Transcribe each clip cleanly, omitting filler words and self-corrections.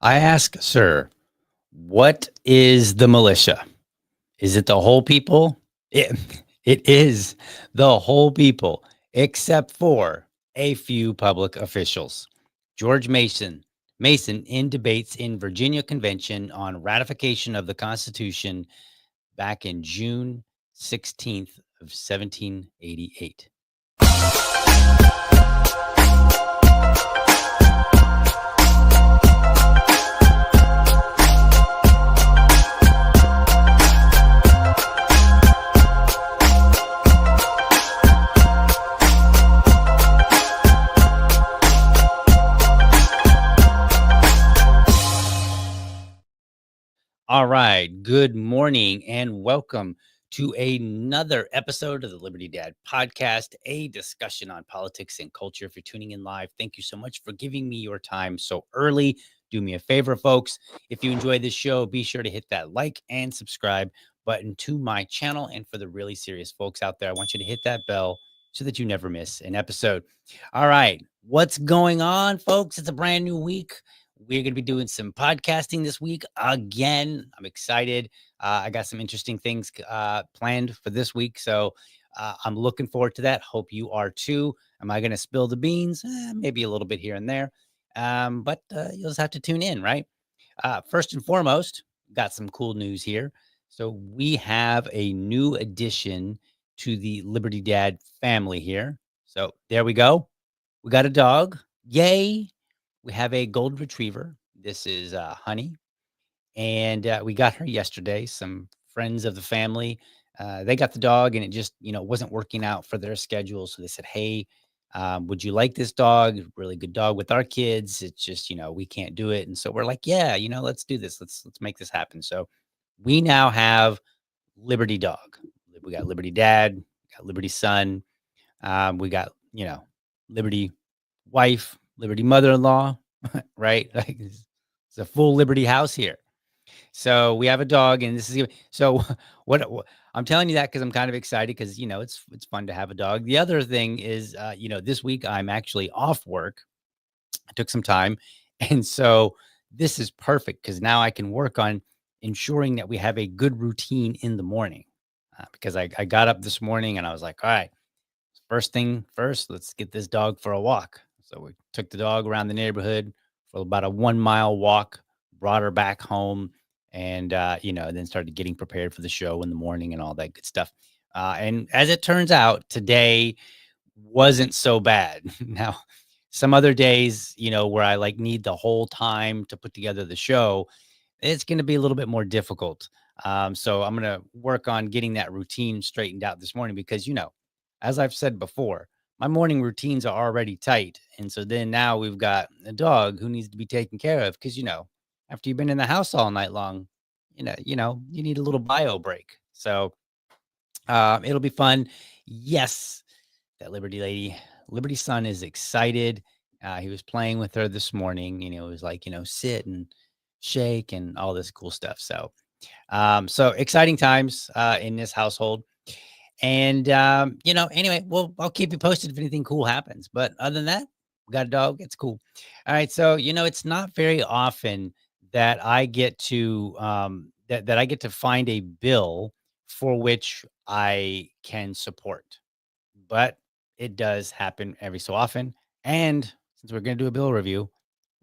I ask, sir, what is the militia? Is it the whole people? It, it is the whole people, except for a few public officials. George Mason in debates in Virginia Convention on ratification of the Constitution back in June 16th of 1788. All right. Good morning and welcome to another episode of the Liberty Dad podcast, a discussion on politics and culture. If you're tuning in live, thank you so much for giving me your time so early. Do me a favor, folks. If you enjoy this show, be sure to hit that like and subscribe button to my channel. And for the really serious folks out there, I want you to hit that bell so that you never miss an episode. All right. What's going on, folks? It's a brand new week. We're going to be doing some podcasting this week again. I'm excited. I got some interesting things planned for this week. So I'm looking forward to that. Hope you are too. Am I going to spill the beans? Maybe a little bit here and there. But you'll just have to tune in, right? First and foremost, got some cool news here. So we have a new addition to the Liberty Dad family here. So there we go. We got a dog. Yay. We have a golden retriever. This is Honey, and we got her yesterday. Some friends of the family, they got the dog, and it just wasn't working out for their schedule. So they said, "Hey, would you like this dog? Really good dog with our kids. It's just we can't do it." And so we're like, "Yeah, let's do this. Let's make this happen." So we now have Liberty Dog. We got Liberty Dad, got Liberty Son. We got Liberty Wife, Liberty Mother-in-law, right? Like it's a full Liberty house here. So we have a dog, and this is so. What I'm telling you that because I'm kind of excited because it's fun to have a dog. The other thing is, this week I'm actually off work. I took some time, and so this is perfect because now I can work on ensuring that we have a good routine in the morning. Because I got up this morning and I was like, all right, first thing first, let's get this dog for a walk. So we took the dog around the neighborhood for about a 1 mile walk, brought her back home, and then started getting prepared for the show in the morning and all that good stuff. And as it turns out, today wasn't so bad. Now, some other days, where I like need the whole time to put together the show, it's going to be a little bit more difficult. So I'm going to work on getting that routine straightened out this morning because, as I've said before, my morning routines are already tight. And so then now we've got a dog who needs to be taken care of because, after you've been in the house all night long, you need a little bio break. So it'll be fun. Yes, that Liberty Son is excited. He was playing with her this morning, it was like, sit and shake and all this cool stuff. So exciting times in this household. And anyway, I'll keep you posted if anything cool happens. But other than that, we got a dog. It's cool. All right. So, it's not very often that I get to that I get to find a bill for which I can support. But it does happen every so often. And since we're gonna do a bill review,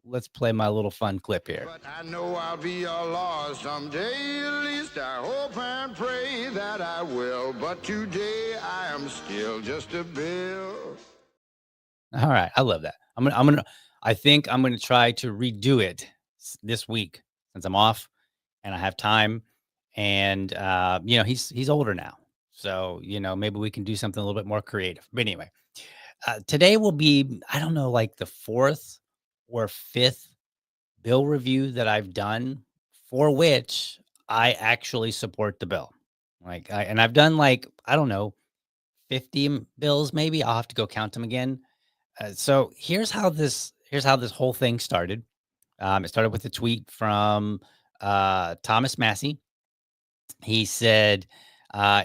let's play my little fun clip here. But I know I'll be a law someday, at least I hope and pray that I will. But today I am still just a bill. All right, I love that. I think I'm gonna try to redo it this week since I'm off and I have time. And he's older now, so maybe we can do something a little bit more creative. But anyway, today will be I don't know like the fourth or fifth bill review that I've done for which I actually support the bill. And I've done like I don't know 50 bills maybe. I'll have to go count them again. So here's how this whole thing started. It started with a tweet from Thomas Massey. He said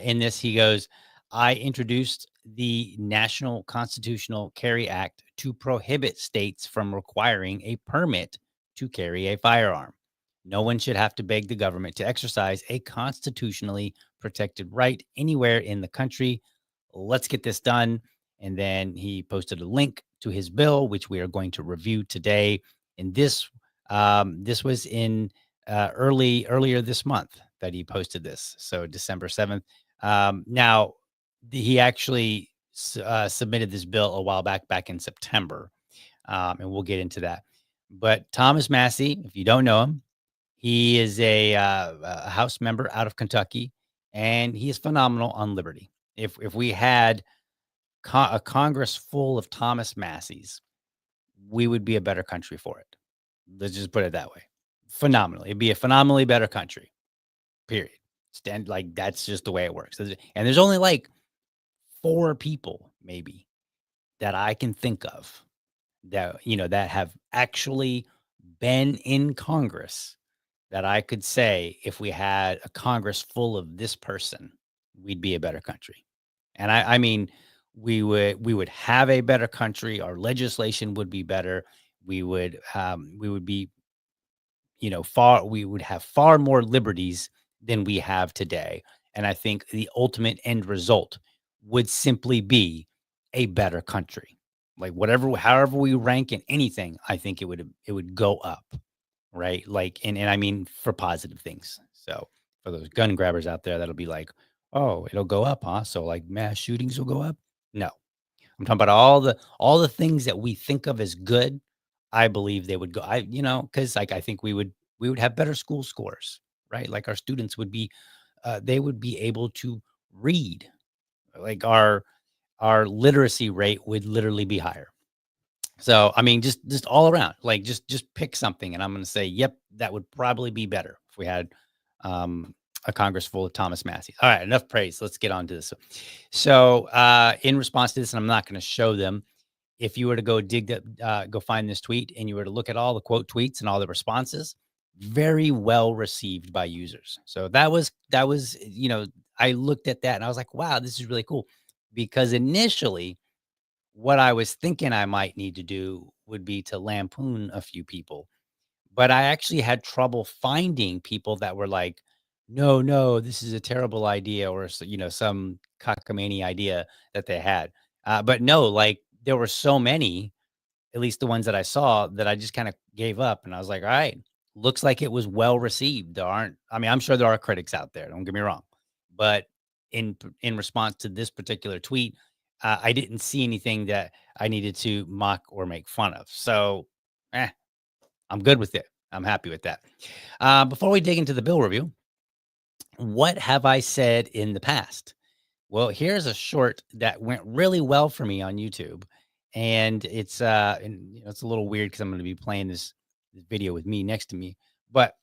in this, he goes, I introduced the National Constitutional Carry Act to prohibit states from requiring a permit to carry a firearm. No one should have to beg the government to exercise a constitutionally protected right anywhere in the country. Let's get this done. And then he posted a link to his bill, which we are going to review today. And this was in earlier this month that he posted this. So December 7th. Now, he actually submitted this bill a while back in September, and we'll get into that. But Thomas Massey, if you don't know him, he is a House member out of Kentucky, and he is phenomenal on liberty. If we had a Congress full of Thomas Masseys, we would be a better country for it. Let's just put it that way. Phenomenal. It'd be a phenomenally better country. Period. Stand like that's just the way it works. And there's only like 4 people maybe that I can think of that that have actually been in Congress that I could say if we had a Congress full of this person, we'd be a better country. And I mean, we would have a better country. Our legislation would be better. We would be we would have far more liberties than we have today. And I think the ultimate end result would simply be a better country. Like however we rank in anything, I think it would go up, right? Like, and I mean for positive things. So for those gun grabbers out there, that'll be like, oh, it'll go up, huh? So like mass shootings will go up. No, I'm talking about all the things that we think of as good. I believe they would go. Because like I think we would have better school scores, right? Like our students would be, they would be able to read. Like our literacy rate would literally be higher. So I mean, just all around, like just pick something, and I'm going to say, yep, that would probably be better if we had a Congress full of Thomas Masseys. All right, enough praise. Let's get on to this. So in response to this, and I'm not going to show them. If you were to go find this tweet, and you were to look at all the quote tweets and all the responses, very well received by users. So that was I looked at that and I was like, wow, this is really cool, because initially what I was thinking I might need to do would be to lampoon a few people. But I actually had trouble finding people that were like, no, no, this is a terrible idea, or some cockamamie idea that they had. But no, like there were so many, at least the ones that I saw, that I just kind of gave up, and I was like, all right, looks like it was well received. I mean, I'm sure there are critics out there. Don't get me wrong, but in response to this particular tweet, I didn't see anything that I needed to mock or make fun of. So, eh, I'm good with it. I'm happy with that. Before we dig into the bill review, what have I said in the past? Well, here's a short that went really well for me on YouTube, and it's a little weird because I'm going to be playing this video with me next to me, but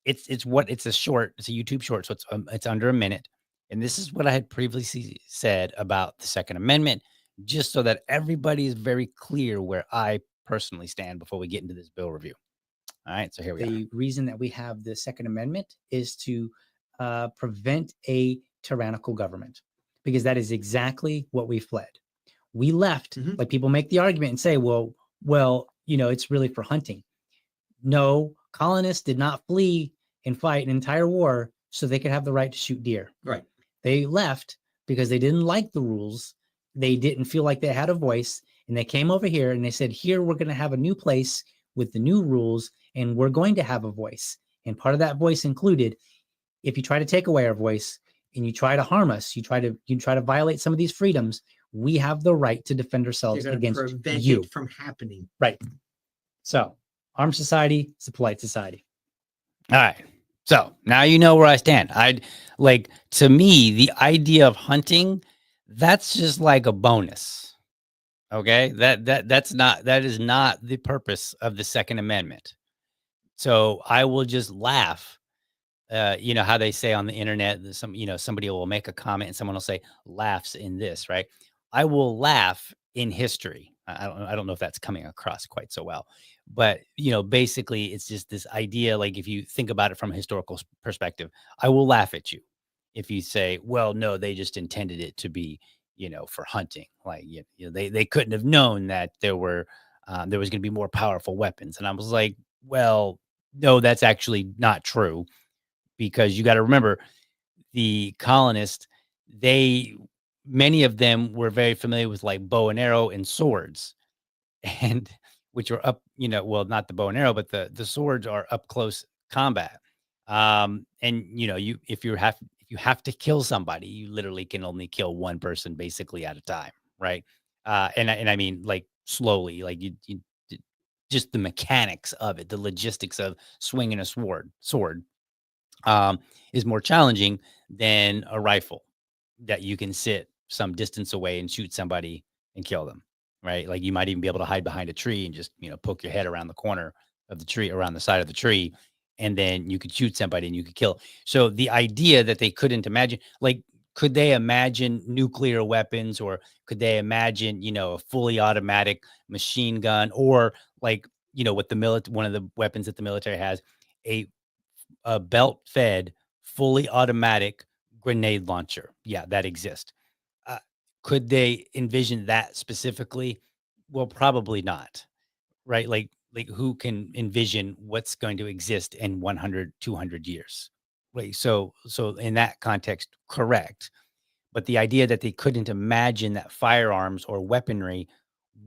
it's a short, it's a YouTube short, so it's under a minute, and this is what I had previously said about the Second Amendment, just so that everybody is very clear where I personally stand before we get into this bill review. All right, so here we are. The reason that we have the Second Amendment is to prevent a tyrannical government, because that is exactly what we fled. We left, like people make the argument and say, well, it's really for hunting. No, colonists did not flee and fight an entire war so they could have the right to shoot deer. Right. They left because they didn't like the rules. They didn't feel like they had a voice, and they came over here and they said, here, we're going to have a new place with the new rules, and we're going to have a voice. And part of that voice included, if you try to take away our voice and you try to harm us, you try to violate some of these freedoms, we have the right to defend ourselves against prevent you it from happening. Right. So, armed society is a polite society. All right. So now you know where I stand. To me, the idea of hunting, that's just like a bonus. Okay. That is not the purpose of the Second Amendment. So I will just laugh. How they say on the internet, somebody will make a comment and someone will say laughs in this, right? I will laugh in history. I don't know if that's coming across quite so well, but basically it's just this idea. Like if you think about it from a historical perspective, I will laugh at you if you say, well, no, they just intended it to be, for hunting. Like, they couldn't have known that there was going to be more powerful weapons. And I was like, Well, no, that's actually not true because you got to remember the colonists, they many of them were very familiar with like bow and arrow and swords, and which are up, well, not the bow and arrow, but the swords are up close combat. And if you have to kill somebody, you literally can only kill one person basically at a time, right? And I mean like slowly, like just the mechanics of it, the logistics of swinging a sword um, is more challenging than a rifle that you can sit some distance away and shoot somebody and kill them, right? Like you might even be able to hide behind a tree and just, poke your head around the corner of the tree, around the side of the tree, and then you could shoot somebody and you could kill. So the idea that they couldn't imagine, like, could they imagine nuclear weapons or could they imagine, a fully automatic machine gun or like, what the military, one of the weapons that the military has, a a belt fed, fully automatic grenade launcher. Yeah, that exists. Uh, could they envision that specifically? Well, probably not. Right? Like who can envision what's going to exist in 100, 200 years? Right. So in that context, correct. But the idea that they couldn't imagine that firearms or weaponry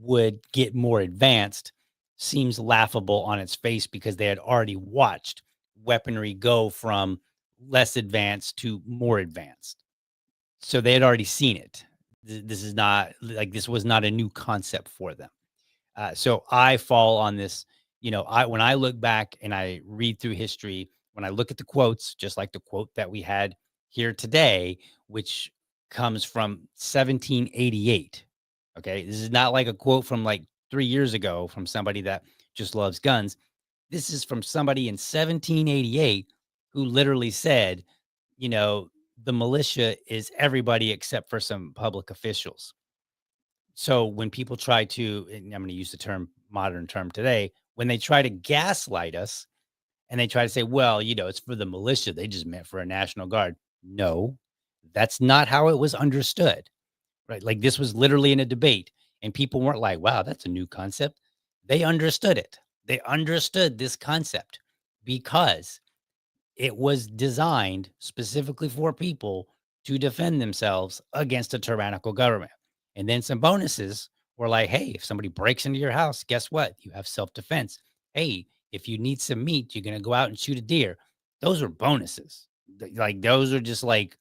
would get more advanced seems laughable on its face because they had already watched weaponry go from less advanced to more advanced. So they had already seen it. This is not like this was not a new concept for them. So I fall on this, I when I look back and I read through history, when I look at the quotes, just like the quote that we had here today, which comes from 1788. Okay. This is not like a quote from like 3 years ago from somebody that just loves guns. This is from somebody in 1788 who literally said, you know, the militia is everybody except for some public officials. So when people try to, and I'm going to use the term modern term today, when they try to gaslight us and they try to say, well, it's for the militia, they just meant for a national guard. No, that's not how it was understood, right? Like this was literally in a debate, and people weren't like, wow, that's a new concept. They understood it. They understood this concept because it was designed specifically for people to defend themselves against a tyrannical government. And then some bonuses were like, hey, if somebody breaks into your house, guess what? You have self defense. Hey, if you need some meat, you're going to go out and shoot a deer. Those are bonuses. Like, those are just like,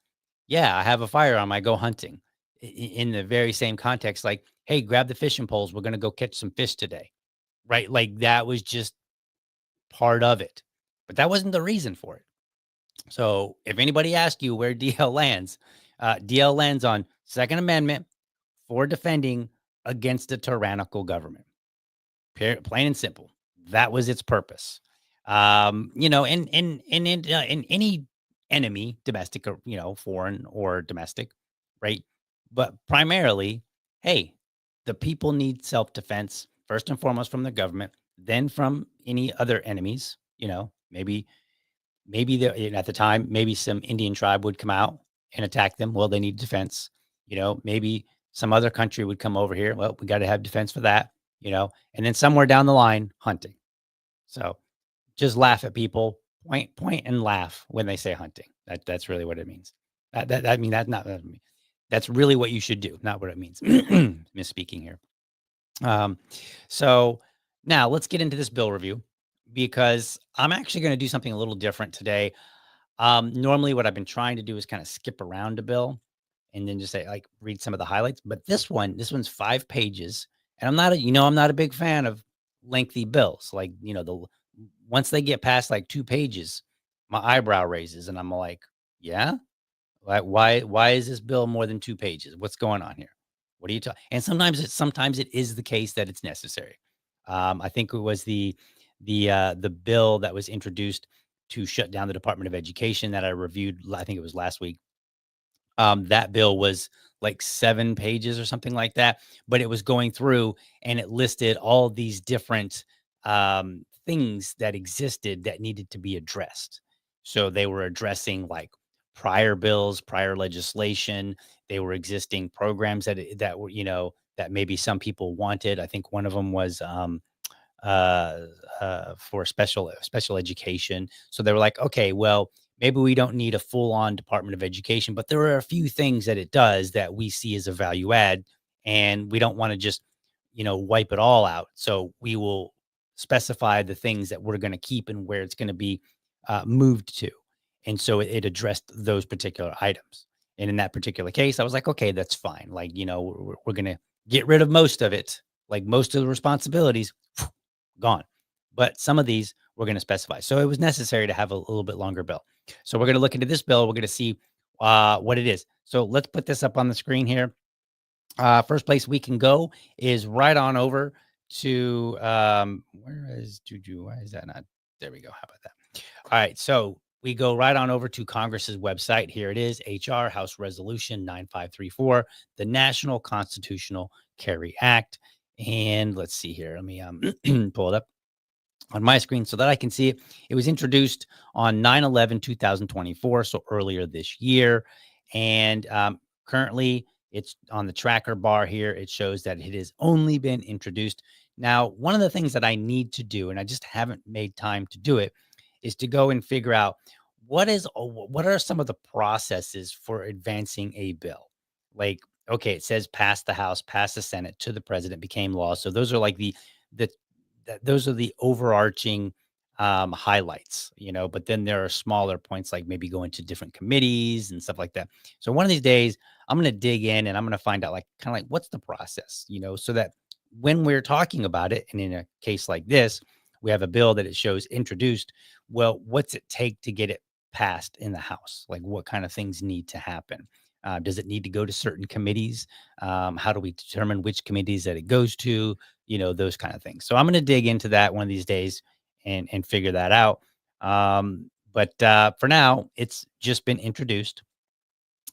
yeah, I have a firearm. I go hunting in the very same context. Like, hey, grab the fishing poles. We're going to go catch some fish today. Right. Like, that was just part of it. But that wasn't the reason for it. So if anybody asks you where DL lands, DL lands on Second Amendment for defending against a tyrannical government. Plain and simple. That was its purpose. In any enemy, domestic or foreign or domestic, right? But primarily, hey, the people need self defense first and foremost from the government, then from any other enemies. Maybe at the time, maybe some Indian tribe would come out and attack them. Well, they need defense. Maybe some other country would come over here. Well, we got to have defense for that. And then somewhere down the line, hunting. So just laugh at people, point, and laugh when they say hunting. That's really what it means. I mean, that's not. That's really what you should do, not what it means. Misspeaking here. Um, so now let's get into this bill review because I'm actually going to do something a little different today. Normally what I've been trying to do is kind of skip around a bill and then just say like read some of the highlights. But this one's 5 pages, and I'm not a big fan of lengthy bills. Like, once they get past like 2 pages, my eyebrow raises and I'm like, yeah, why is this bill more than 2 pages? What's going on here? What are you talking? And sometimes it is the case that it's necessary. I think it was the bill that was introduced to shut down the Department of Education that I reviewed. I think it was last week. That bill was like 7 pages or something like that, but it was going through and it listed all these different things that existed that needed to be addressed. So they were addressing like prior bills, prior legislation. They were existing programs that were that maybe some people wanted. I think one of them was uh, for special education. So they were like, okay, well, maybe we don't need a full on Department of Education, but there are a few things that it does that we see as a value add, and we don't want to just wipe it all out. So we will specify the things that we're going to keep and where it's going to be moved to. And so it addressed those particular items. And in that particular case, I was like, okay, that's fine. Like, we're going to get rid of most of it, like most of the responsibilities gone. But some of these we're going to specify. So it was necessary to have a little bit longer bill. So we're going to look into this bill. We're going to see what it is. So let's put this up on the screen here. First place we can go is right on over to where is Juju? Why is that not? There we go. How about that? All right. So we go right on over to Congress's website. Here it is, HR House Resolution 9534, the National Constitutional Carry Act. And let's see here. Let me pull it up on my screen so that I can see it. It was introduced on 9/11/2024, so earlier this year. And currently, it's on the tracker bar here. It shows that it has only been introduced. Now, one of the things that I need to do, and I just haven't made time to do it, is to go and figure out what are some of the processes for advancing a bill. Like, okay, it says pass the House, pass the Senate, to the president, became law. So those are like the those are the overarching highlights, but then there are smaller points like maybe going to different committees and stuff like that. So one of these days, I'm going to dig in and I'm going to find out like kind of like what's the process, so that when we're talking about it, and in a case like this, we have a bill that it shows introduced. Well, what's it take to get it passed in the House? Like what kind of things need to happen? Does it need to go to certain committees? How do we determine which committees that it goes to? Those kind of things. So I'm going to dig into that one of these days and figure that out. But for now, it's just been introduced.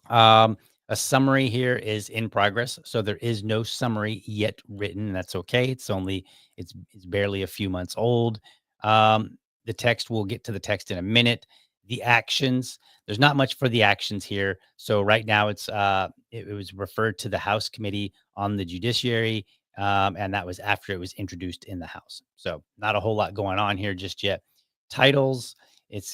Um, a summary here is in progress, so there is no summary yet written. That's okay. It's barely a few months old. The text, we'll get to the text in a minute. The actions, there's not much for the actions here. So right now it was referred to the House Committee on the Judiciary, and that was after it was introduced in the House. So not a whole lot going on here just yet. Titles, it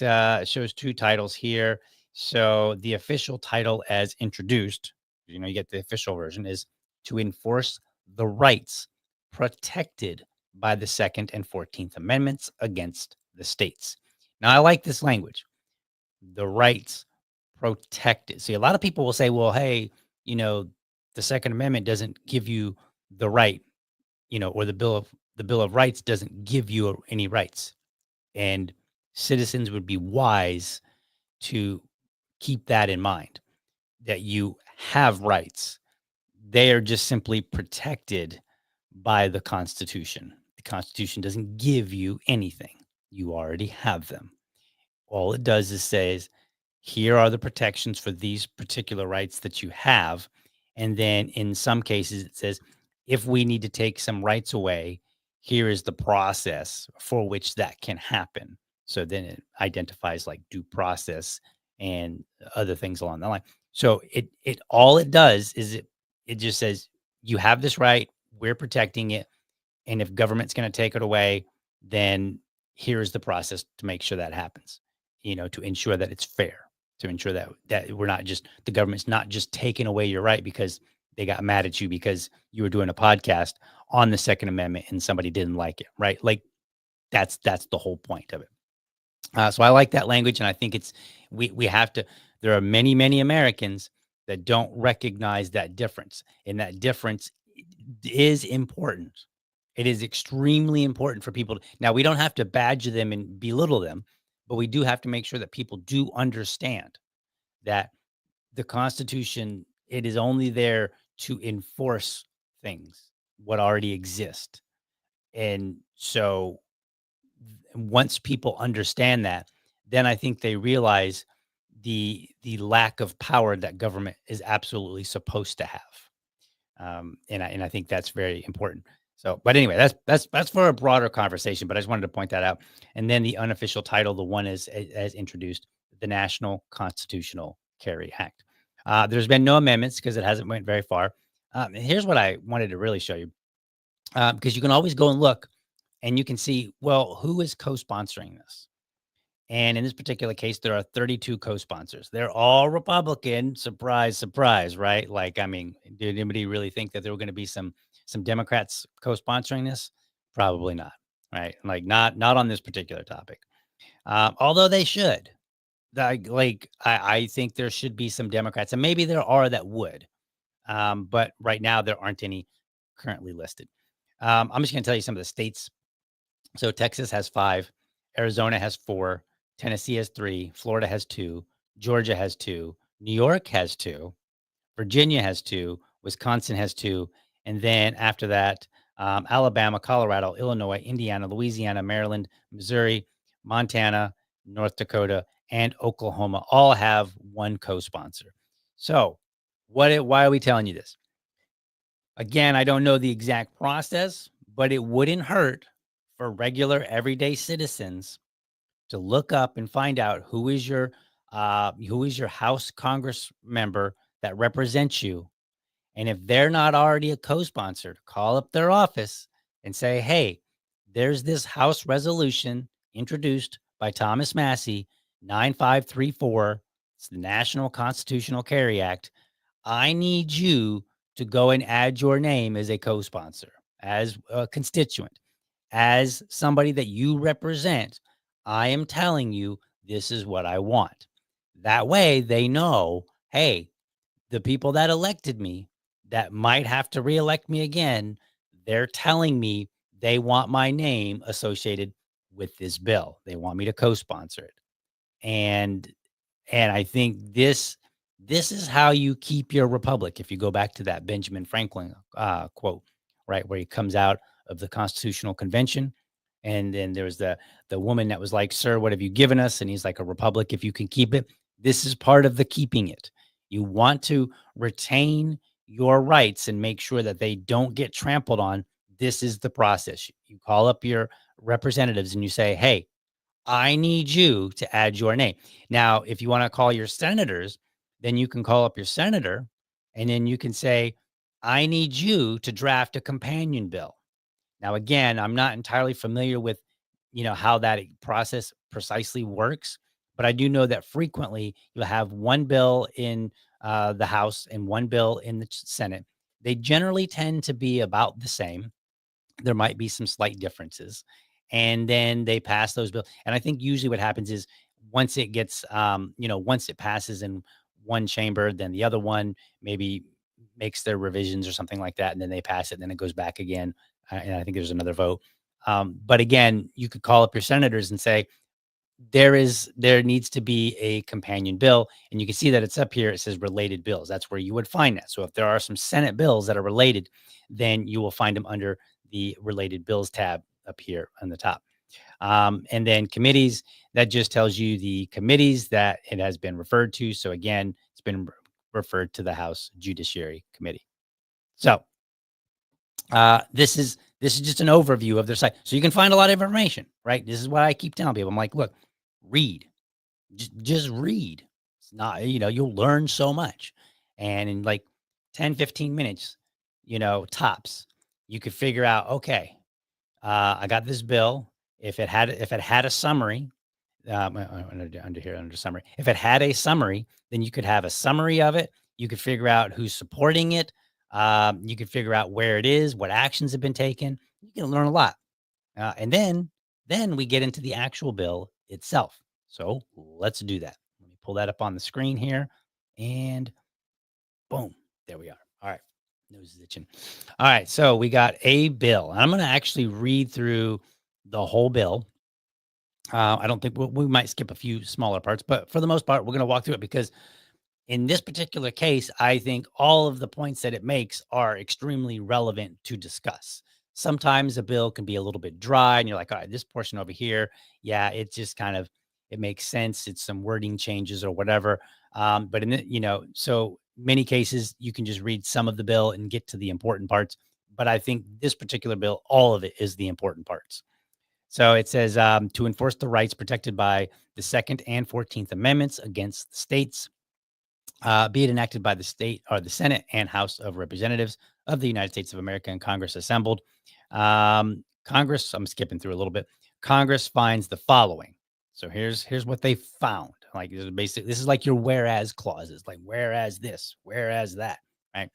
shows two titles here. So the official title as introduced, you get the official version, is to enforce the rights protected by the Second and 14th Amendments against the states. Now, I like this language, the rights protected. See, a lot of people will say, well, hey, the Second Amendment doesn't give you the right, or the Bill of Rights doesn't give you any rights. And citizens would be wise to keep that in mind, that you have rights. They are just simply protected by the Constitution. The Constitution doesn't give you anything. You already have them. All it does is says, here are the protections for these particular rights that you have. And then in some cases, it says, if we need to take some rights away, here is the process for which that can happen. So then it identifies like due process and other things along that line. So it all it does is it just says you have this right, we're protecting it, and if government's going to take it away, then here's the process to make sure that happens. To ensure that it's fair, to ensure that we're not just the government's not just taking away your right because they got mad at you because you were doing a podcast on the Second Amendment and somebody didn't like it, right? Like that's the whole point of it. So I like that language, and I think we have to. There are many Americans that don't recognize that difference, and that difference is important. It is extremely important for people. Now, we don't have to badger them and belittle them, but we do have to make sure that people do understand that the Constitution, it is only there to enforce things, what already exist. And so once people understand that, then I think they realize the lack of power that government is absolutely supposed to have. And I think that's very important. So, but anyway, that's for a broader conversation. But I just wanted to point that out. And then the unofficial title, the one is as introduced, the National Constitutional Carry Act. There's been no amendments because it hasn't went very far. And here's what I wanted to really show you, because you can always go and look and you can see, well, who is co-sponsoring this? And in this particular case, there are 32 co-sponsors. They're all Republican. Surprise, surprise, right? Like, I mean, did anybody really think that there were going to be some Democrats co-sponsoring this? Probably not, right? Like, not on this particular topic. Although they should. I think there should be some Democrats, and maybe there are that would. But right now there aren't any currently listed. I'm just going to tell you some of the states. So Texas has 5, Arizona has 4, Tennessee has 3, Florida has 2, Georgia has 2, New York has 2, Virginia has 2, Wisconsin has 2, and then after that, Alabama, Colorado, Illinois, Indiana, Louisiana, Maryland, Missouri, Montana, North Dakota, and Oklahoma all have one co-sponsor. So, why are we telling you this? Again, I don't know the exact process, but it wouldn't hurt for regular everyday citizens to look up and find out who is your House Congress member that represents you. And if they're not already a co-sponsor, call up their office and say, "Hey, there's this House resolution introduced by Thomas Massey, 9534. It's the National Constitutional Carry Act. I need you to go and add your name as a co-sponsor, as a constituent, as somebody that you represent. I am telling you, this is what I want." That way they know, hey, the people that elected me that might have to reelect me again, they're telling me they want my name associated with this bill. They want me to co-sponsor it. And I think this is how you keep your republic. If you go back to that Benjamin Franklin quote, right, where he comes out of the Constitutional Convention, and then there was the woman that was like, "Sir, what have you given us?" And he's like, "A republic, if you can keep it." This is part of the keeping it. You want to retain your rights and make sure that they don't get trampled on. This is the process. You call up your representatives and you say, "Hey, I need you to add your name." Now, if you want to call your senators, then you can call up your senator and then you can say, "I need you to draft a companion bill." Now, again, I'm not entirely familiar with, how that process precisely works, but I do know that frequently you'll have one bill in the House and one bill in the Senate. They generally tend to be about the same. There might be some slight differences, and then they pass those bills. And I think usually what happens is once it gets, once it passes in one chamber, then the other one maybe makes their revisions or something like that, and then they pass it, and then it goes back again, and I think there's another vote. But again, you could call up your senators and say, there needs to be a companion bill, and you can see that it's up here. It says related bills. That's where you would find that. So if there are some Senate bills that are related, then you will find them under the related bills tab up here on the top. And then committees, that just tells you the committees that it has been referred to. So again, it's been referred to the House Judiciary Committee. So this is just an overview of their site. So you can find a lot of information, right? This is what I keep telling people. I'm like, look, read, just read. It's not, you'll learn so much. And in like 10, 15 minutes, tops, you could figure out, okay, I got this bill. If it had a summary, under here, under summary, if it had a summary, then you could have a summary of it. You could figure out who's supporting it. You could figure out where it is, what actions have been taken. You can learn a lot. And then we get into the actual bill itself. So let's do that. Let me pull that up on the screen here, and boom, there we are. All right, nose is itching. All right, so we got a bill. I'm going to actually read through the whole bill. I don't think we might skip a few smaller parts, but for the most part, we're going to walk through it because in this particular case, I think all of the points that it makes are extremely relevant to discuss. Sometimes a bill can be a little bit dry and you're like, all right, this portion over here, yeah, it just kind of, it makes sense. It's some wording changes or whatever. But so many cases you can just read some of the bill and get to the important parts. But I think this particular bill, all of it is the important parts. So it says to enforce the rights protected by the Second and 14th Amendments against the states, be it enacted by the state or the Senate and House of Representatives of the United States of America and Congress assembled. Congress, I'm skipping through a little bit. Congress finds the following. So here's what they found. Like this is like your whereas clauses, like whereas this, whereas that, right?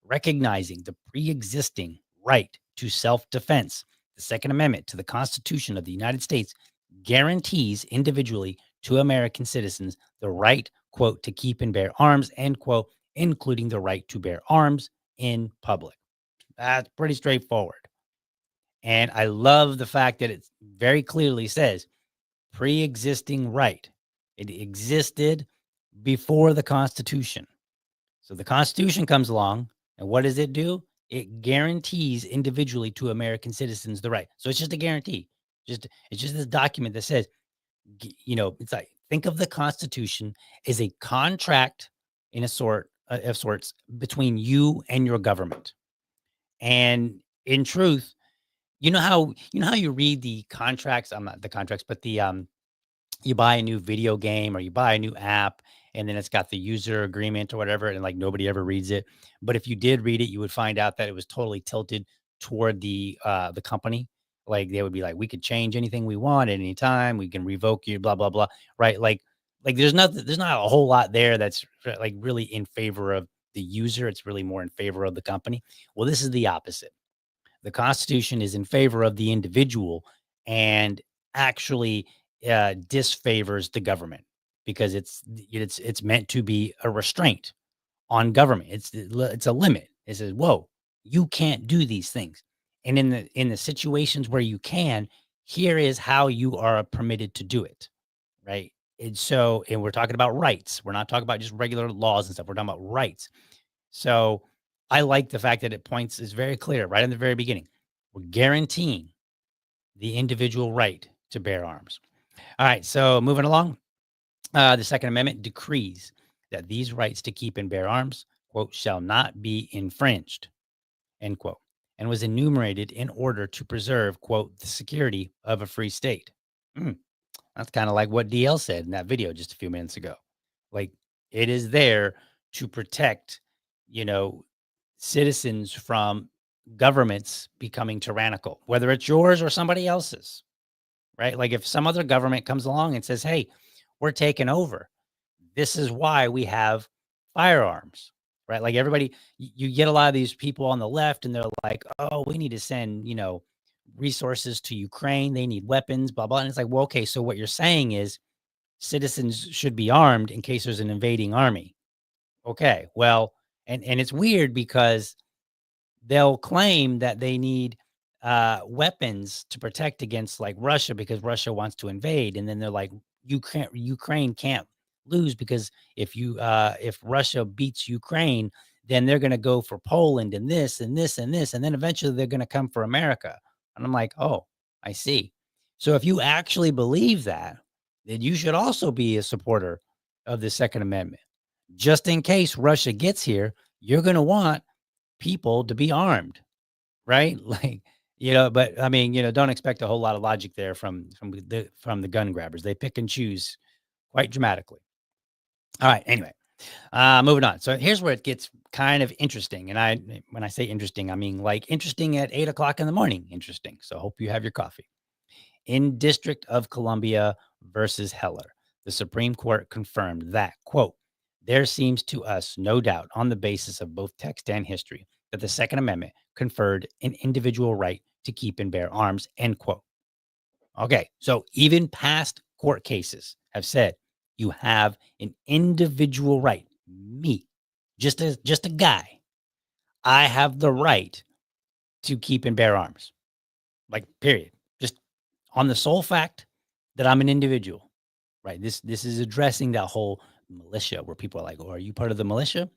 Recognizing the pre-existing right to self-defense, the Second Amendment to the Constitution of the United States guarantees individually to American citizens the right, quote, to keep and bear arms, end quote, including the right to bear arms in public. That's pretty straightforward. And I love the fact that it very clearly says pre-existing right. It existed before the Constitution. So the Constitution comes along, and what does it do? It guarantees individually to American citizens the right. So it's just a guarantee. It's just this document that says, it's like think of the Constitution as a contract in a sort of sorts between you and your government. And in truth, you know how you read the contracts. I'm not the contracts, but the you buy a new video game or you buy a new app and then it's got the user agreement or whatever and like nobody ever reads it, but if you did read it you would find out that it was totally tilted toward the company. Like they would be like, we could change anything we want at any time, we can revoke you, blah blah blah, right? Like there's not a whole lot there that's like really in favor of the user. It's really more in favor of the company. Well, this is the opposite. The Constitution is in favor of the individual and actually disfavors the government because it's meant to be a restraint on government. It's a limit. It says, "Whoa, you can't do these things." And in the situations where you can, here is how you are permitted to do it, right? And we're talking about rights. We're not talking about just regular laws and stuff. We're talking about rights. So I like the fact that it points is very clear right in the very beginning. We're guaranteeing the individual right to bear arms. All right. So moving along, the Second Amendment decrees that these rights to keep and bear arms, quote, shall not be infringed, end quote, and was enumerated in order to preserve, quote, the security of a free state. Mm, that's kind of like what DL said in that video just a few minutes ago. Like it is there to protect, you know, citizens from governments becoming tyrannical, whether it's yours or somebody else's, right? Like if some other government comes along and says, hey, we're taking over, this is why we have firearms, right? Like everybody, you get a lot of these people on the left and they're like, oh, we need to send, resources to Ukraine. They need weapons, blah, blah. And it's like, well, okay, so what you're saying is citizens should be armed in case there's an invading army. Okay, well, and it's weird because they'll claim that they need weapons to protect against like Russia because Russia wants to invade, and then they're like, Ukraine can't lose because if Russia beats Ukraine, then they're going to go for Poland and this and this and this, and then eventually they're going to come for America. And I'm like, oh, I see. So if you actually believe that, then you should also be a supporter of the Second Amendment. Just in case Russia gets here, you're going to want people to be armed, right? Like, but I mean, don't expect a whole lot of logic there from the gun grabbers. They pick and choose quite dramatically. All right. Anyway, moving on. So here's where it gets kind of interesting. And when I say interesting, I mean like interesting at 8:00 in the morning. Interesting. So hope you have your coffee. In District of Columbia versus Heller, the Supreme Court confirmed that, quote, there seems to us no doubt on the basis of both text and history that the Second Amendment conferred an individual right to keep and bear arms, end quote. Okay, so even past court cases have said you have an individual right. Me, just a guy, I have the right to keep and bear arms. Like, period. Just on the sole fact that I'm an individual, right? This is addressing that whole militia where people are like, oh, are you part of the militia?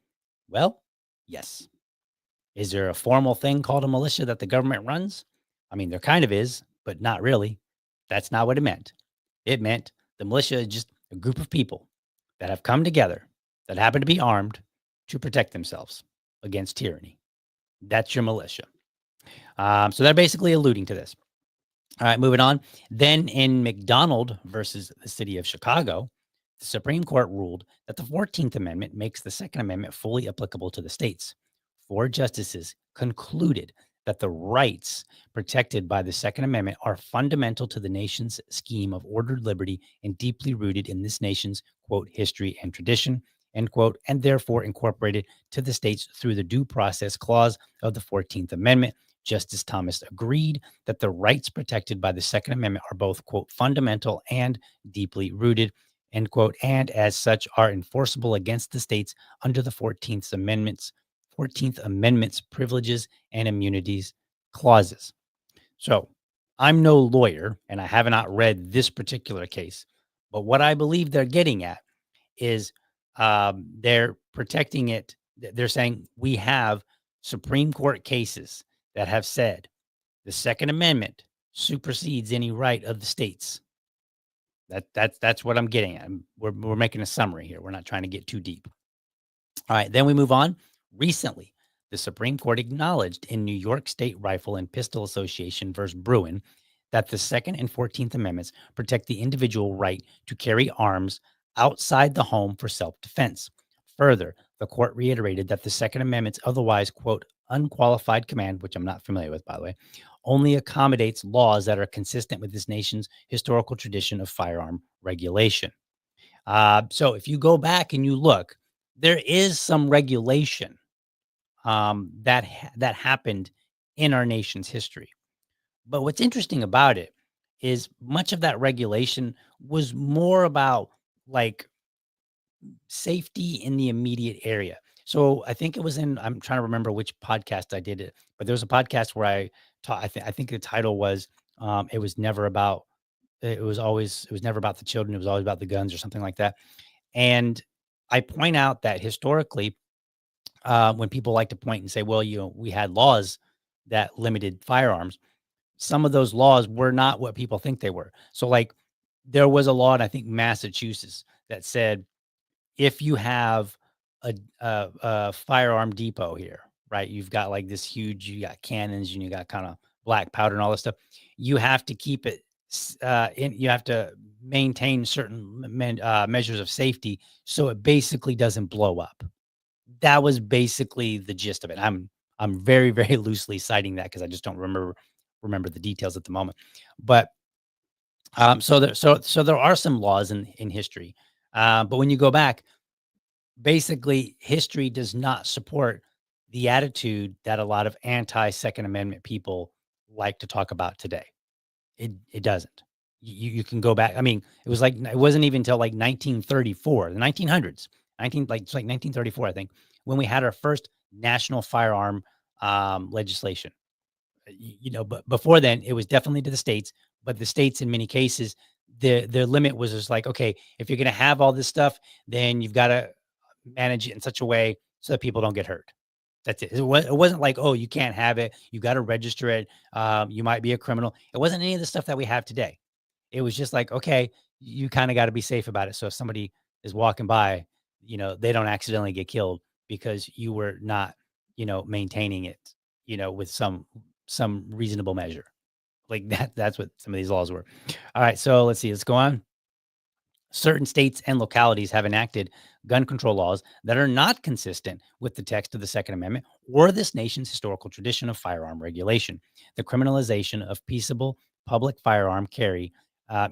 Well, yes. Is there a formal thing called a militia that the government runs? I mean, there kind of is, but not really. That's not what it meant. It meant the militia is just a group of people that have come together that happen to be armed to protect themselves against tyranny. That's your militia. So they're basically alluding to this. All right, moving on. Then in McDonald versus the city of Chicago, the Supreme Court ruled that the 14th Amendment makes the Second Amendment fully applicable to the states. 4 justices concluded that the rights protected by the Second Amendment are fundamental to the nation's scheme of ordered liberty and deeply rooted in this nation's, quote, history and tradition, end quote, and therefore incorporated to the states through the due process clause of the 14th Amendment. Justice Thomas agreed that the rights protected by the Second Amendment are both, quote, fundamental and deeply rooted, end quote, and as such are enforceable against the states under the 14th Amendment's privileges and immunities clauses. So I'm no lawyer and I have not read this particular case, but what I believe they're getting at is they're protecting it. They're saying we have Supreme Court cases that have said the Second Amendment supersedes any right of the states. That's what I'm getting at. We're making a summary here. We're not trying to get too deep. All right, then we move on. Recently, the Supreme Court acknowledged in New York State Rifle and Pistol Association versus Bruin that the Second and 14th Amendments protect the individual right to carry arms outside the home for self defense. Further, the court reiterated that the Second Amendment's otherwise, quote, unqualified command, which I'm not familiar with, by the way, only accommodates laws that are consistent with this nation's historical tradition of firearm regulation. So if you go back and you look, there is some regulation that happened in our nation's history. But what's interesting about it is much of that regulation was more about like safety in the immediate area. So I think it was in, I'm trying to remember which podcast I did it, but there was a podcast where I taught, I think the title was, it was never about, it was never about the children. It was always about the guns or something like that. And I point out that historically, when people like to point and say, well, we had laws that limited firearms, some of those laws were not what people think they were. So, like, there was a law in, I think, Massachusetts that said if you have a firearm depot here, right? You've got like this huge, you got cannons and you got kind of black powder and all this stuff. You have to keep it, you have to maintain certain measures of safety so it basically doesn't blow up. That was basically the gist of it. I'm very, very loosely citing that because I just don't remember the details at the moment. But so there are some laws in history, but when you go back, basically history does not support the attitude that a lot of anti-Second Amendment people like to talk about today. It doesn't. You can go back. I mean, it wasn't even until like 1934, the 1900s, 1934, I think, when we had our first national firearm legislation. But before then, it was definitely to the states. But the states, in many cases, their limit was just like, okay, if you're going to have all this stuff, then you've got to manage it in such a way so that people don't get hurt. That's it. It wasn't like, oh, you can't have it. You got to register it. You might be a criminal. It wasn't any of the stuff that we have today. It was just like, okay, you kind of got to be safe about it. So if somebody is walking by, they don't accidentally get killed because you were not, maintaining it, with some reasonable measure. Like that's what some of these laws were. All right. So let's see. Let's go on. Certain states and localities have enacted gun control laws that are not consistent with the text of the Second Amendment or this nation's historical tradition of firearm regulation. The criminalization of peaceable public firearm carry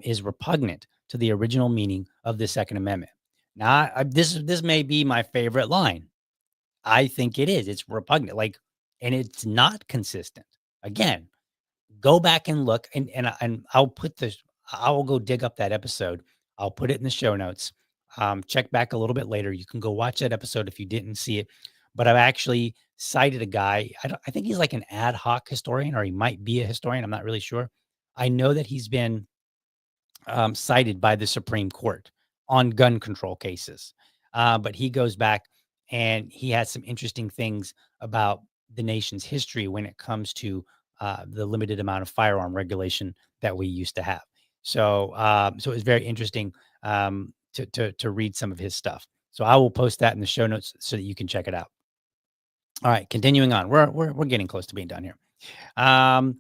is repugnant to the original meaning of the Second Amendment. Now, this may be my favorite line. I think it is. It's repugnant, and it's not consistent. Again, go back and look, and I'll put this. I will go dig up that episode. I'll put it in the show notes. Check back a little bit later. You can go watch that episode if you didn't see it. But I've actually cited a guy. I think he's like an ad hoc historian, or he might be a historian. I'm not really sure. I know that he's been cited by the Supreme Court on gun control cases. But he goes back and he has some interesting things about the nation's history when it comes to the limited amount of firearm regulation that we used to have. So it's very interesting to read some of his stuff. So I will post that in the show notes so that you can check it out. All right, continuing on. We're getting close to being done here.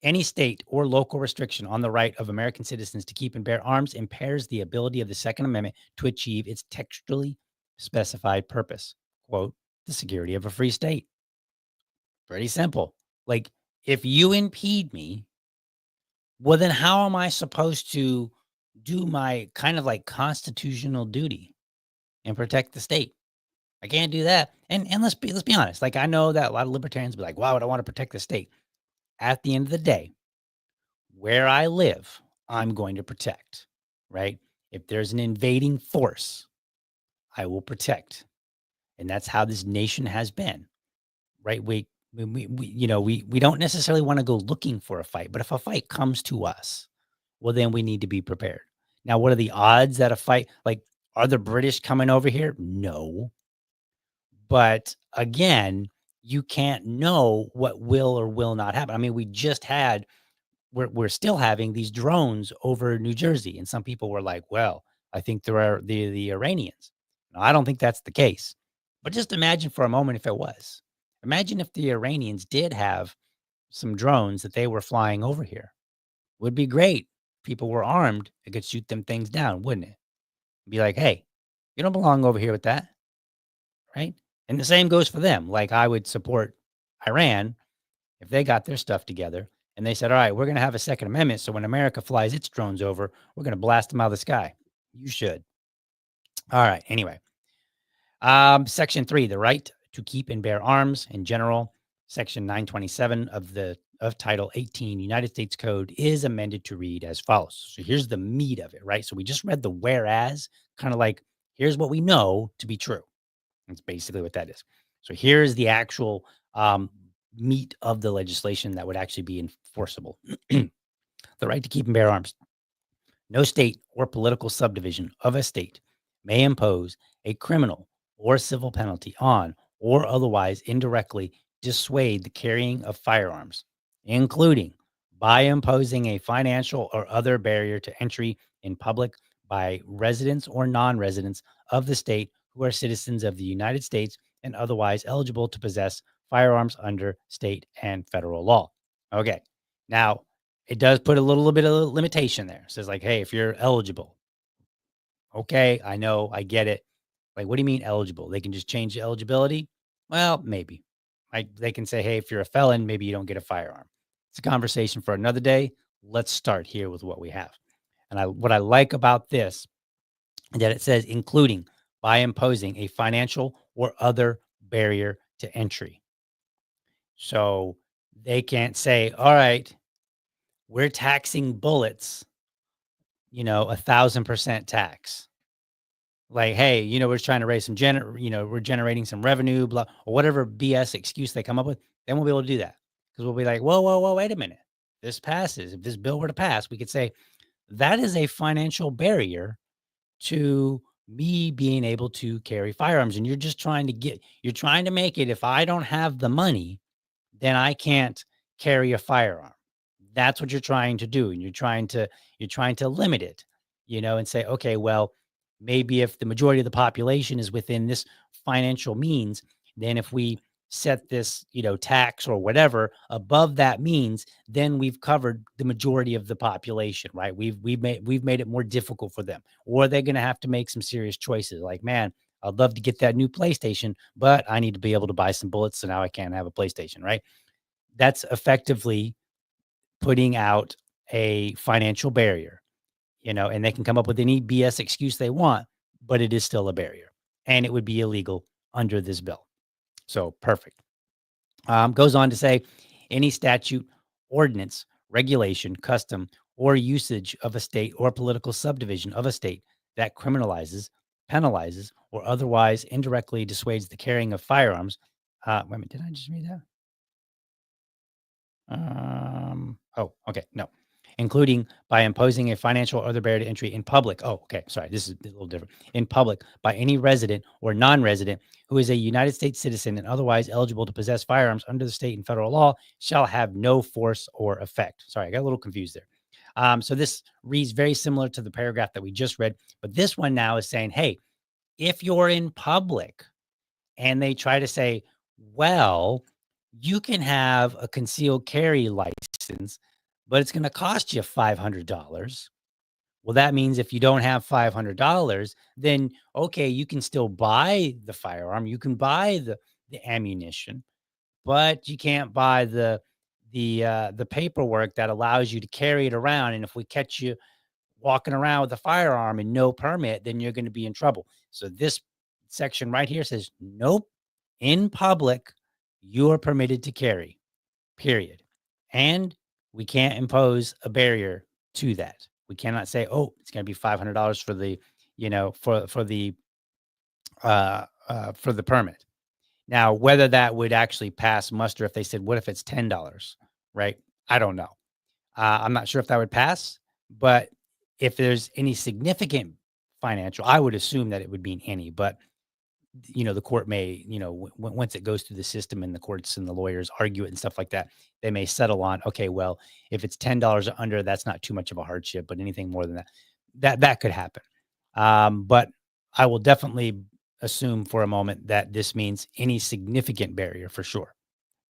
Any state or local restriction on the right of American citizens to keep and bear arms impairs the ability of the Second Amendment to achieve its textually specified purpose, quote, the security of a free state. Pretty simple. Like, if you impede me, well, then how am I supposed to do my kind of like constitutional duty and protect the state? I can't do that. And let's be honest. Like, I know that a lot of libertarians be like, "Why would I want to protect the state?" At the end of the day, where I live, I'm going to protect, right? If there's an invading force, I will protect. And that's how this nation has been, right? We don't necessarily want to go looking for a fight, but if a fight comes to us, well, then we need to be prepared. Now, what are the odds that a fight, like, are the British coming over here? No. But again, you can't know what will or will not happen. I mean, we're still having these drones over New Jersey, and some people were like, "Well, I think there are the Iranians." No, I don't think that's the case. But just imagine for a moment if it was. Imagine if the Iranians did have some drones that they were flying over here. Would be great. People were armed and could shoot them things down, wouldn't it? Be like, "Hey, you don't belong over here with that." Right? And the same goes for them. Like, I would support Iran if they got their stuff together and they said, "All right, we're going to have a Second Amendment. So when America flies its drones over, we're going to blast them out of the sky." You should. All right. Anyway, Section 3, the right to keep and bear arms in general. Section 927 of Title 18 United States Code is amended to read as follows. So here's the meat of it, right? So we just read the whereas, kind of like, here's what we know to be true. That's basically what that is. So here's the actual meat of the legislation that would actually be enforceable. The right to keep and bear arms. No state or political subdivision of a state may impose a criminal or civil penalty on or otherwise indirectly dissuade the carrying of firearms, including by imposing a financial or other barrier to entry in public by residents or non residents of the state who are citizens of the United States and otherwise eligible to possess firearms under state and federal law. Okay. Now, it does put a little bit of limitation there. It says like, hey, if you're eligible, okay, I know, I get it. Like, what do you mean eligible? They can just change the eligibility? Well, maybe. Like, they can say, hey, if you're a felon, maybe you don't get a firearm. It's a conversation for another day. Let's start here with what we have. And what I like about this is that it says including by imposing a financial or other barrier to entry. So they can't say, all right, we're taxing bullets, 1,000% tax. Like, hey, we're trying to raise some we're generating some revenue, blah, or whatever BS excuse they come up with. Then we'll be able to do that because we'll be like, whoa, whoa, whoa, wait a minute. This passes. If this bill were to pass, we could say that is a financial barrier to me being able to carry firearms. And you're trying to make it, if I don't have the money, then I can't carry a firearm. That's what you're trying to do. And you're trying to limit it, and say, okay, well, maybe if the majority of the population is within this financial means, then if we set this, tax or whatever above that means, then we've covered the majority of the population, right? We've made it more difficult for them, or they're going to have to make some serious choices. Like, man, I'd love to get that new PlayStation, but I need to be able to buy some bullets, so now I can't have a PlayStation, right? That's effectively putting out a financial barrier, and they can come up with any BS excuse they want, but it is still a barrier and it would be illegal under this bill. So perfect. Goes on to say any statute, ordinance, regulation, custom, or usage of a state or political subdivision of a state that criminalizes, penalizes, or otherwise indirectly dissuades the carrying of firearms. Wait a minute, did I just read that? Oh, okay. No, including by imposing a financial or other barrier to entry in public. Oh, okay. Sorry. This is a little different. In public by any resident or non-resident who is a United States citizen and otherwise eligible to possess firearms under the state and federal law shall have no force or effect. Sorry, I got a little confused there. So this reads very similar to the paragraph that we just read, but this one now is saying, hey, if you're in public and they try to say, well, you can have a concealed carry license, but it's going to cost you $500. Well, that means if you don't have $500, then okay, you can still buy the firearm, you can buy the ammunition, but you can't buy the the paperwork that allows you to carry it around. And if we catch you walking around with a firearm and no permit, then you're going to be in trouble. So this section right here says, nope, in public, you are permitted to carry, period. And we can't impose a barrier to that. We cannot say, oh, it's going to be $500 for the, for the permit. Now, whether that would actually pass muster if they said, what if it's $10, right? I don't know. I'm not sure if that would pass, but if there's any significant financial, I would assume that it would mean any, but the court may, once it goes through the system and the courts and the lawyers argue it and stuff like that, they may settle on, okay, well, if it's $10 or under, that's not too much of a hardship, but anything more than that, that could happen. But I will definitely assume for a moment that this means any significant barrier for sure.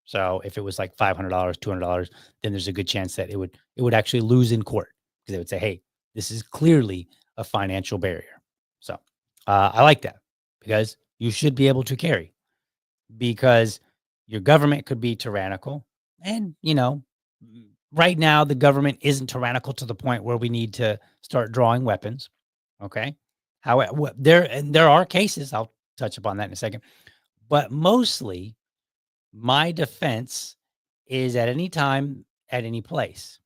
So if it was like $500, $200, then there's a good chance that it would actually lose in court because they would say, hey, this is clearly a financial barrier. So I like that because you should be able to carry, because your government could be tyrannical. And, right now the government isn't tyrannical to the point where we need to start drawing weapons. Okay. However, there are cases, I'll touch upon that in a second, but mostly my defense is at any time, at any place.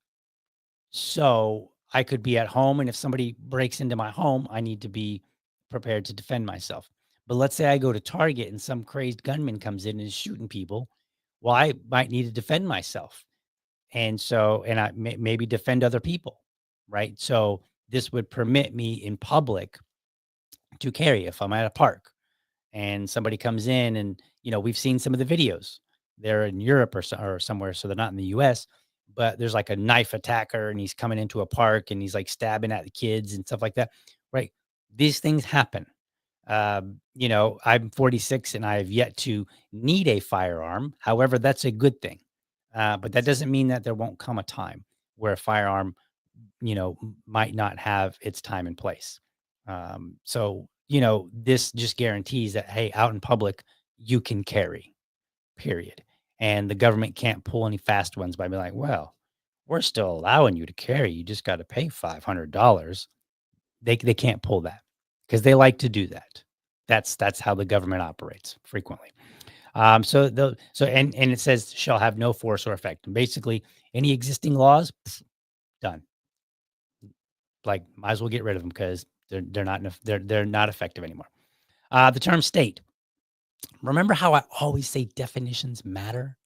So I could be at home, and if somebody breaks into my home, I need to be prepared to defend myself. But let's say I go to Target and some crazed gunman comes in and is shooting people. Well, I might need to defend myself. And so, and I maybe defend other people, right? So this would permit me in public to carry if I'm at a park and somebody comes in and, we've seen some of the videos. They're in Europe or somewhere, so they're not in the US, but there's like a knife attacker and he's coming into a park and he's like stabbing at the kids and stuff like that. Right. These things happen. I'm 46 and I have yet to need a firearm. However, that's a good thing. But that doesn't mean that there won't come a time where a firearm, might not have its time and place. So, this just guarantees that, hey, out in public, you can carry, period. And the government can't pull any fast ones by being like, well, we're still allowing you to carry. You just got to pay $500. They can't pull that because they like to do that. That's how the government operates frequently. And it says shall have no force or effect. And basically, any existing laws, done. Like, might as well get rid of them because they're not effective anymore. The term state. Remember how I always say definitions matter?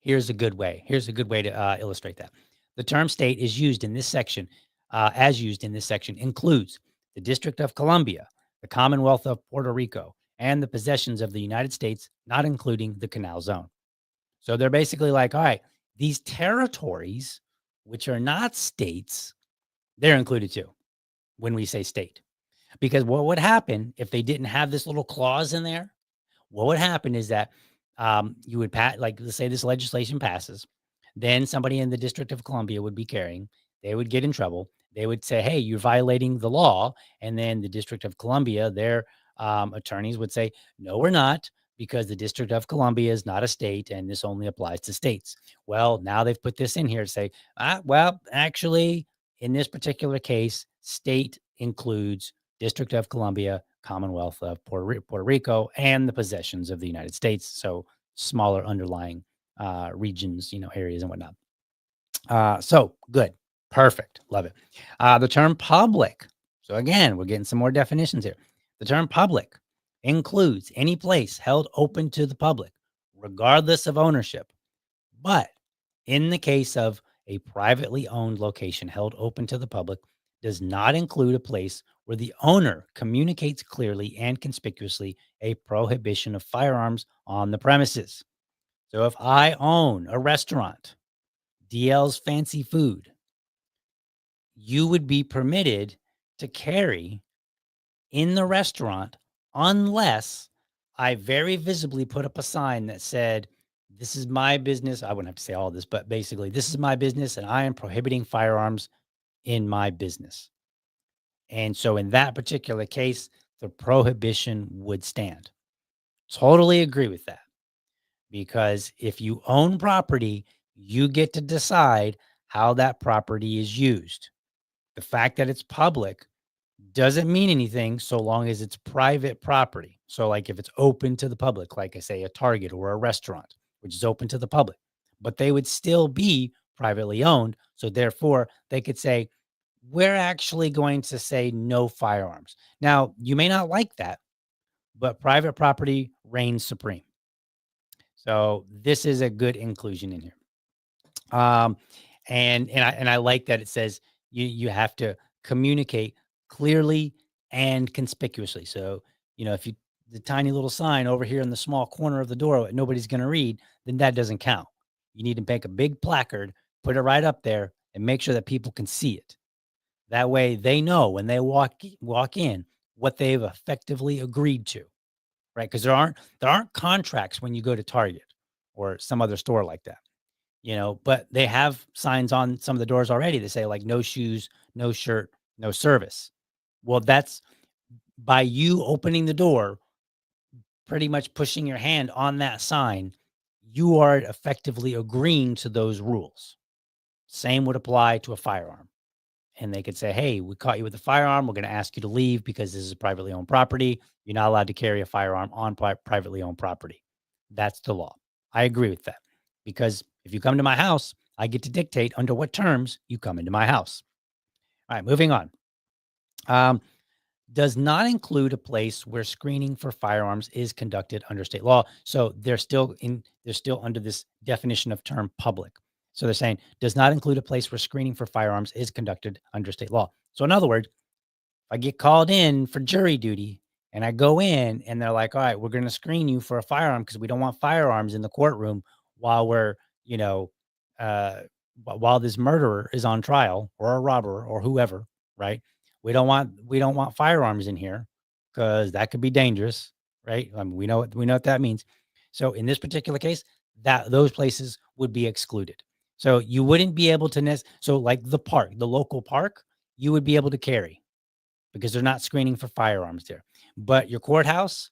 Here's a good way. Here's a good way to illustrate that. The term state is used in this section, includes the District of Columbia, the Commonwealth of Puerto Rico, and the possessions of the United States, not including the Canal Zone. So they're basically like, all right, these territories, which are not states, they're included too when we say state. Because what would happen if they didn't have this little clause in there? What would happen is that you would pass, like, let's say this legislation passes, then somebody in the District of Columbia would be carrying. They would get in trouble. They would say, "Hey, you're violating the law," and then the District of Columbia, their attorneys would say, "No, we're not, because the District of Columbia is not a state, and this only applies to states." Well, now they've put this in here to say, well, actually, in this particular case, state includes District of Columbia, Commonwealth of Puerto Rico, and the possessions of the United States. So smaller underlying regions, areas and whatnot. So good. Perfect. Love it. The term public. So again, we're getting some more definitions here. The term public includes any place held open to the public, regardless of ownership. But in the case of a privately owned location held open to the public, does not include a place where the owner communicates clearly and conspicuously a prohibition of firearms on the premises. So if I own a restaurant, DL's Fancy Food, you would be permitted to carry in the restaurant unless I very visibly put up a sign that said, "This is my business." I wouldn't have to say all this, but basically, "This is my business and I am prohibiting firearms in my business." And so in that particular case, the prohibition would stand. Totally agree with that. Because if you own property, You get to decide how that property is used. The fact that it's public doesn't mean anything so long as it's private property. So, like if it's open to the public, like I say, a Target or a restaurant, which is open to the public, but they would still be privately owned. So, therefore, they could say, we're actually going to say no firearms. Now, you may not like that, but private property reigns supreme. So, this is a good inclusion in here. Um, and I like that it says you have to communicate clearly and conspicuously. So, if you the tiny little sign over here in the small corner of the door that nobody's going to read, then that doesn't count. You need to make a big placard, put it right up there, and make sure that people can see it. That way, they know when they walk in what they've effectively agreed to, right? Because there aren't contracts when you go to Target or some other store like that. But they have signs on some of the doors already that say like no shoes, no shirt, no service. Well, that's by you opening the door, pretty much pushing your hand on that sign, you are effectively agreeing to those rules. Same would apply to a firearm. And they could say, hey, we caught you with a firearm. We're going to ask you to leave because this is privately owned property. You're not allowed to carry a firearm on privately owned property. That's the law. I agree with that because if you come to my house, I get to dictate under what terms you come into my house. All right, moving on. Um, does not include a place where screening for firearms is conducted under state law. So they're still under this definition of term public. So they're saying does not include a place where screening for firearms is conducted under state law. So in other words, if I get called in for jury duty and I go in and they're like, all right, we're going to screen you for a firearm because we don't want firearms in the courtroom while you know, uh, while this murderer is on trial or a robber or whoever, right? We don't want firearms in here because that could be dangerous, right? I mean, we know what that means. So in this particular case, that those places would be excluded. So you wouldn't be able to so like the park, the local park, you would be able to carry because they're not screening for firearms there. But your courthouse,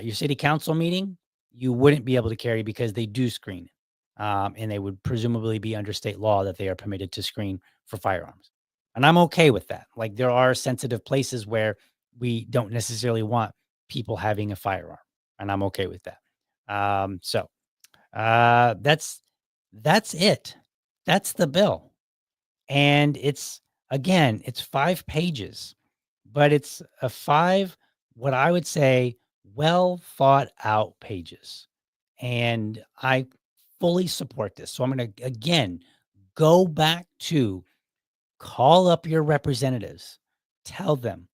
your city council meeting, you wouldn't be able to carry because they do screen. And they would presumably be under state law that they are permitted to screen for firearms. And I'm okay with that. Like there are sensitive places where we don't necessarily want people having a firearm, and I'm okay with that. That's it. That's the bill. And it's 5 pages, but it's a 5, what I would say, well thought out pages. And I fully support this. So I'm going to, again, go back to call up your representatives, tell them,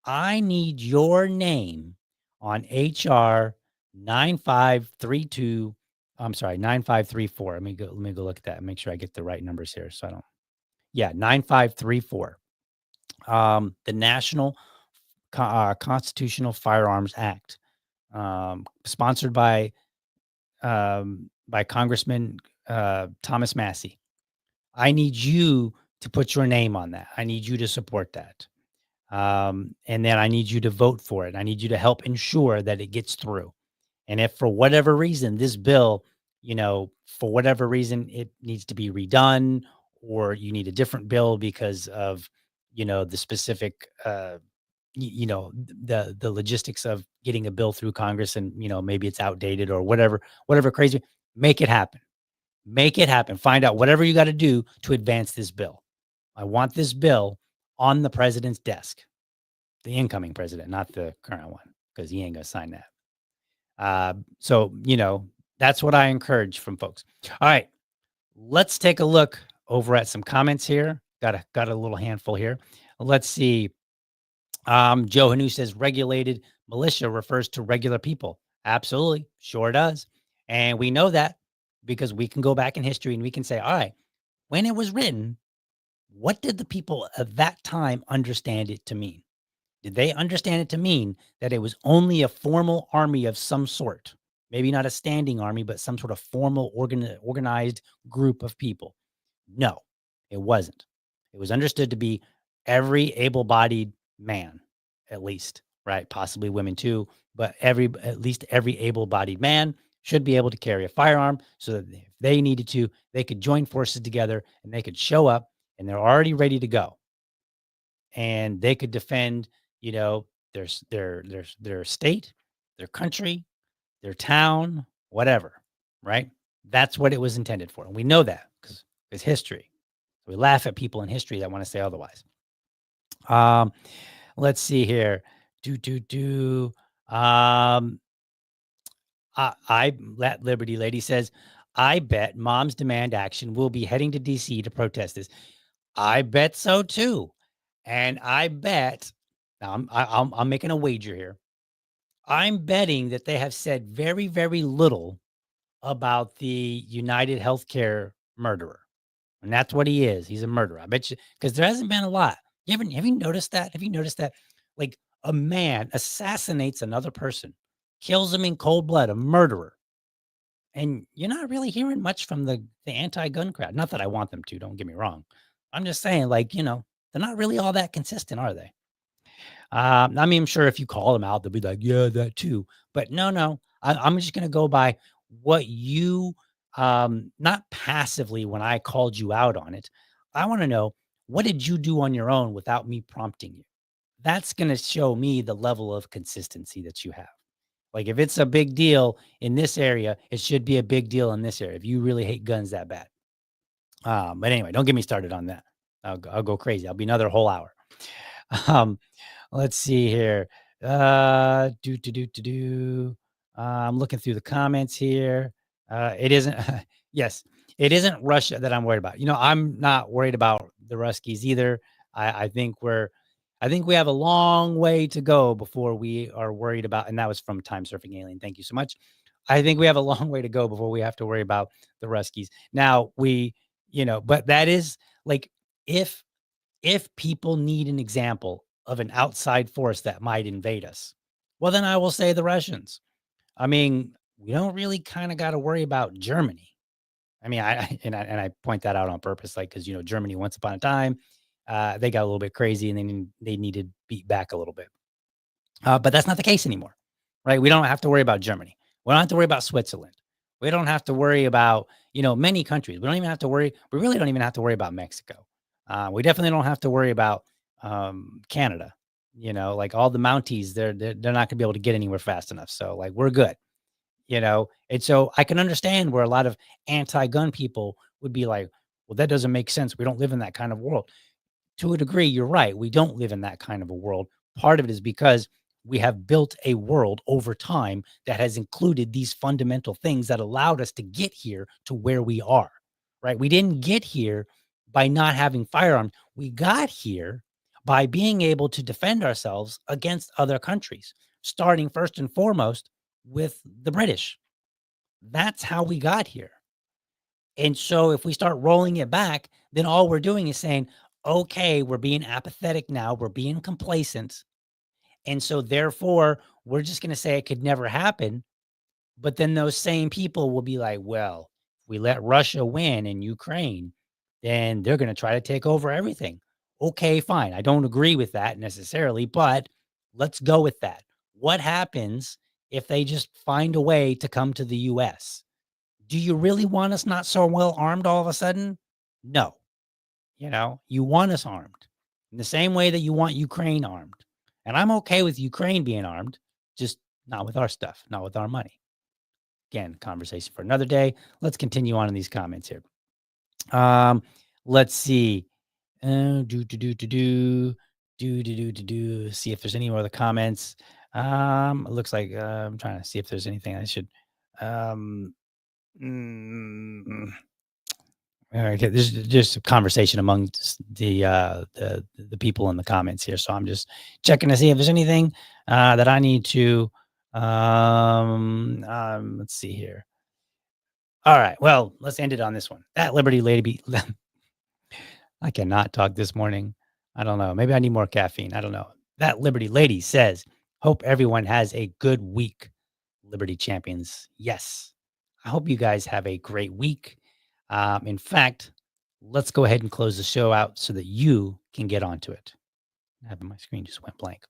I need your name on HR 9532. I'm sorry, 9534. Let me go look at that and make sure I get the right numbers here. So I don't, yeah, 9534. The National Constitutional Firearms Act, sponsored by Congressman Thomas Massey. I need you to put your name on that. I need you to support that. And then I need you to vote for it. I need you to help ensure that it gets through. And if for whatever reason this bill, for whatever reason it needs to be redone, or you need a different bill because of, the specific, the logistics of getting a bill through Congress, and maybe it's outdated or whatever crazy, make it happen. Make it happen. Find out whatever you got to do to advance this bill. I want this bill on the president's desk, the incoming president, not the current one, because he ain't gonna sign that. So that's what I encourage from folks. All right, let's take a look over at some comments here. Got a little handful here. Let's see. Joe Hanu says regulated militia refers to regular people. Absolutely, sure does. And we know that because we can go back in history and we can say, all right, when it was written, what did the people of that time understand it to mean? Did they understand it to mean that it was only a formal army of some sort? Maybe not a standing army, but some sort of formal organized group of people. No, it wasn't. It was understood to be every able-bodied man, at least, right? Possibly women too, but at least every able-bodied man should be able to carry a firearm so that if they needed to, they could join forces together and they could show up and they're already ready to go. And they could defend, you know, their state, their country, their town, whatever, right? That's what it was intended for. And we know that because it's history. We laugh at people in history that want to say otherwise. Um, let's see here. Do. Um, that Liberty lady says, I bet Mom's Demand Action will be heading to DC to protest this. I bet so too. And I bet, now I'm making a wager here. I'm betting that they have said very, very little about the United Healthcare murderer. And that's what he is. He's a murderer. I bet you, because there hasn't been a lot. Have you noticed that? Have you noticed that? Like a man assassinates another person, kills him in cold blood, a murderer. And you're not really hearing much from the anti-gun crowd. Not that I want them to, don't get me wrong. I'm just saying, like, they're not really all that consistent, are they? I mean, I'm sure if you call them out, they'll be like, yeah, that too. But no. I'm just gonna go by what you not passively when I called you out on it. I want to know, what did you do on your own without me prompting you? That's gonna show me the level of consistency that you have. Like if it's a big deal in this area, it should be a big deal in this area. If you really hate guns that bad. But anyway, don't get me started on that. I'll go crazy. I'll be another whole hour. Um, let's see here. I'm looking through the comments here. It isn't. Yes, it isn't Russia that I'm worried about. I'm not worried about the Ruskies either. I think I think we have a long way to go before we are worried about. And that was from Time Surfing Alien. Thank you so much. I think we have a long way to go before we have to worry about the Ruskies. Now but that is like if people need an example of an outside force that might invade us, well, then I will say the Russians. I mean, we don't really kind of got to worry about Germany. I mean, I point that out on purpose, like because Germany once upon a time, they got a little bit crazy and they needed beat back a little bit. But that's not the case anymore, right? We don't have to worry about Germany. We don't have to worry about Switzerland. We don't have to worry about many countries. We don't even have to worry. We really don't even have to worry about Mexico. We definitely don't have to worry about Canada. Like all the Mounties, they're not going to be able to get anywhere fast enough. So like we're good. And so I can understand where a lot of anti-gun people would be like, well, that doesn't make sense. We don't live in that kind of world. To a degree, you're right. We don't live in that kind of a world. Part of it is because we have built a world over time that has included these fundamental things that allowed us to get here to where we are, right? We didn't get here by not having firearms. We got here by being able to defend ourselves against other countries, starting first and foremost with the British. That's how we got here. And so if we start rolling it back, then all we're doing is saying, okay, we're being apathetic now, we're being complacent. And so therefore, we're just going to say it could never happen. But then those same people will be like, well, if we let Russia win in Ukraine, then they're going to try to take over everything. Okay, fine. I don't agree with that necessarily, but let's go with that. What happens if they just find a way to come to the US? Do you really want us not so well armed all of a sudden? No. You want us armed in the same way that you want Ukraine armed. And I'm okay with Ukraine being armed, just not with our stuff, not with our money. Again, conversation for another day. Let's continue on in these comments here. Let's see. See if there's any more of the comments. It looks like I'm trying to see if there's anything I should. Okay, this is just a conversation among the people in the comments here. So I'm just checking to see if there's anything that I need to. Let's see here. All right. Well, let's end it on this one. That Liberty Lady. I cannot talk this morning. I don't know. Maybe I need more caffeine. I don't know. That Liberty Lady says, "Hope everyone has a good week." Liberty champions. Yes. I hope you guys have a great week. In fact, let's go ahead and close the show out so that you can get onto it. My screen just went blank.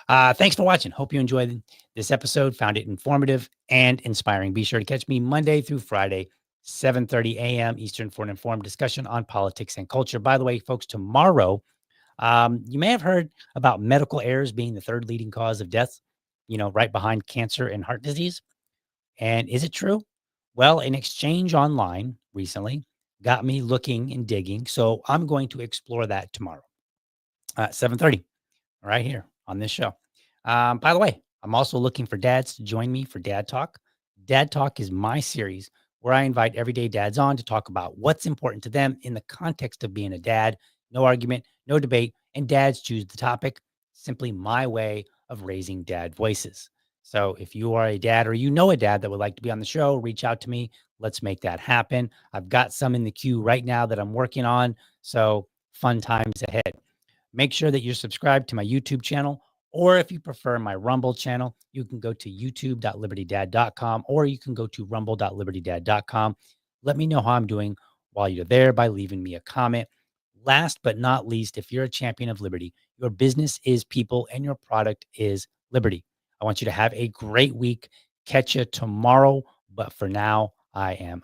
Thanks for watching. Hope you enjoyed this episode, found it informative and inspiring. Be sure to catch me Monday through Friday, 7:30 a.m. Eastern for an informed discussion on politics and culture. By the way, folks, tomorrow, you may have heard about medical errors being the third leading cause of death, right behind cancer and heart disease. And is it true? Well, an exchange online recently got me looking and digging. So I'm going to explore that tomorrow at 7:30 right here on this show. By the way, I'm also looking for dads to join me for Dad Talk. Dad Talk is my series where I invite everyday dads on to talk about what's important to them in the context of being a dad. No argument, no debate, and dads choose the topic. Simply my way of raising dad voices. So if you are a dad or you know a dad that would like to be on the show, reach out to me. Let's make that happen. I've got some in the queue right now that I'm working on. So fun times ahead. Make sure that you're subscribed to my YouTube channel, or if you prefer my Rumble channel, you can go to youtube.libertydad.com or you can go to rumble.libertydad.com. Let me know how I'm doing while you're there by leaving me a comment. Last but not least, if you're a champion of liberty, your business is people and your product is liberty. I want you to have a great week. Catch you tomorrow. But for now, I am